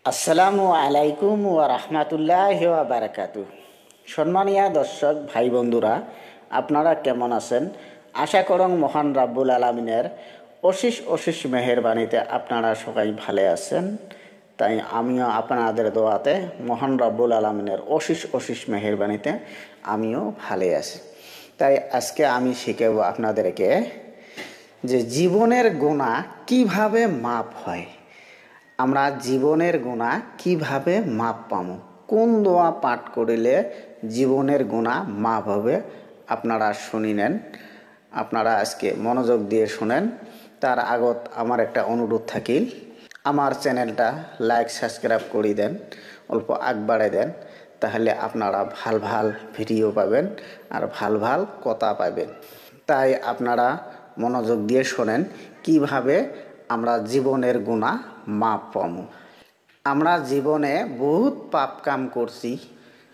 আসসালামু আলাইকুম ওয়া রাহমাতুল্লাহি ওয়া বারাকাতুহু। সম্মানীয় দর্শক ভাই বন্ধুরা, আপনারা কেমন আছেন? আশা করং মহান রাব্বুল আলামিনের অশেষ অশেষ মেহেরবানিতে আপনারা সবাই ভালো আছেন। তাই আমিও আপনাদের দোয়াতে মহান রাব্বুল আলামিনের অশেষ অশেষ মেহেরবানিতে আমিও ভালো আছি। তাই আজকে আমি শিখাবো আপনাদেরকে যে জীবনের গুনাহ কিভাবে মাপ হয়। আমরা জীবনের গুনাহ কিভাবে মাপ পামু, কোন দোয়া পাঠ করিলে জীবনের গুনাহ মাপ হবে, আপনারা শুনি নেন। আপনারা আজকে মনোযোগ দিয়ে শুনেন। তার আগত আমার একটা অনুরোধ থাকিল, আমার চ্যানেলটা লাইক সাবস্ক্রাইব করে দেন, অল্প আগ বাড়ে দেন, তাহলে আপনারা ভাল ভাল ভিডিও পাবেন আর ভাল ভাল কথা পাবেন। তাই আপনারা মনোযোগ দিয়ে শোনেন কিভাবে আমরা জীবনের গুনাহ মাপ পামু। আমরা জীবনে বহুত পাপ কাম করছি,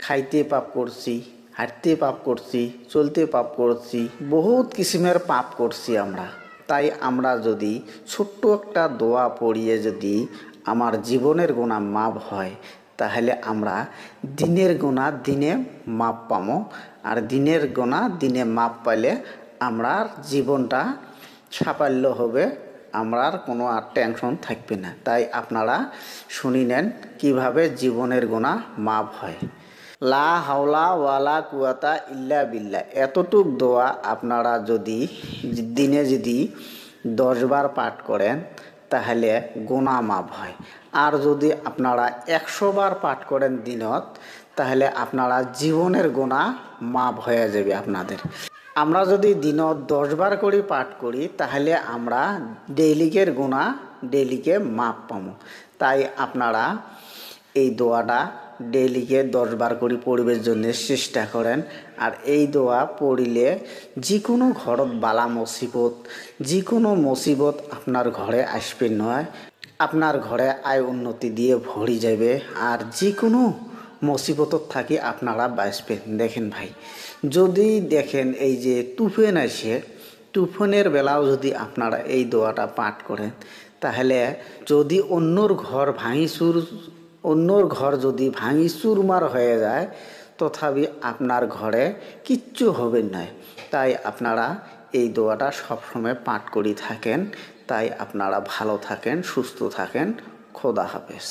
খাইতে পাপ করছি, হাঁটতে পাপ করছি, চলতে পাপ করছি, বহুত কিসিমের পাপ করছি আমরা। তাই আমরা যদি ছোট্ট একটা দোয়া পড়িয়ে যদি আমার জীবনের গুনাহ মাপ হয়, তাহলে আমরা দিনের গুনাহ দিনে মাপ পামো। আর দিনের গুনাহ দিনে মাপ পাইলে আমরার জীবনটা সাফল্য হবে, আমরার কোনো আর টেনশন থাকবে না। তাই আপনারা শুনি নেন কিভাবে জীবনের গুনাহ মাপ হয়। লা হাওলা ওয়ালা কুয়াতা ইল্লা বিল্লাহ, এতটুক দোয়া আপনারা যদি দিনে যদি 10 বার পাঠ করেন তাহলে গুনাহ মাপ হয়। আর যদি আপনারা 100 বার পাঠ করেন দিনত, তাহলে আপনারা জীবনের গুনাহ মাপ হয়ে যাবে আপনাদের। আমরা যদি দিনত 10 বার করে পাঠ করি তাহলে আমরা ডেইলিকের গুনাহ ডেইলিকে মাপ পাবো। তাই আপনারা এই দোয়াটা ডেইলিকে 10 বার করে পড়িবার জন্য চেষ্টা করেন। আর এই দোয়া পড়িলে যে কোনো ঘরত বালা মুসিবত, যে কোনো মুসিবত আপনার ঘরে আসবে নয়, আপনার ঘরে আয় উন্নতি দিয়ে ভরি যাবে। আর যে কোনো মুসিবতত থাকি আপনারা বাঁচবেন। দেখেন ভাই, যদি দেখেন এই যে তুফান আসে, তুফানের বেলাও যদি আপনারা এই দোয়াটা পাঠ করেন, তাহলে যদি অন্যর ঘর যদি ভাঙি চুরমার হয়ে যায়, তথাপি আপনার ঘরে কিচ্ছু হবে না। তাই আপনারা এই দোয়াটা সবসময় পাঠ করে থাকেন। তাই আপনারা ভালো থাকেন, সুস্থ থাকেন। খোদা হাফেজ।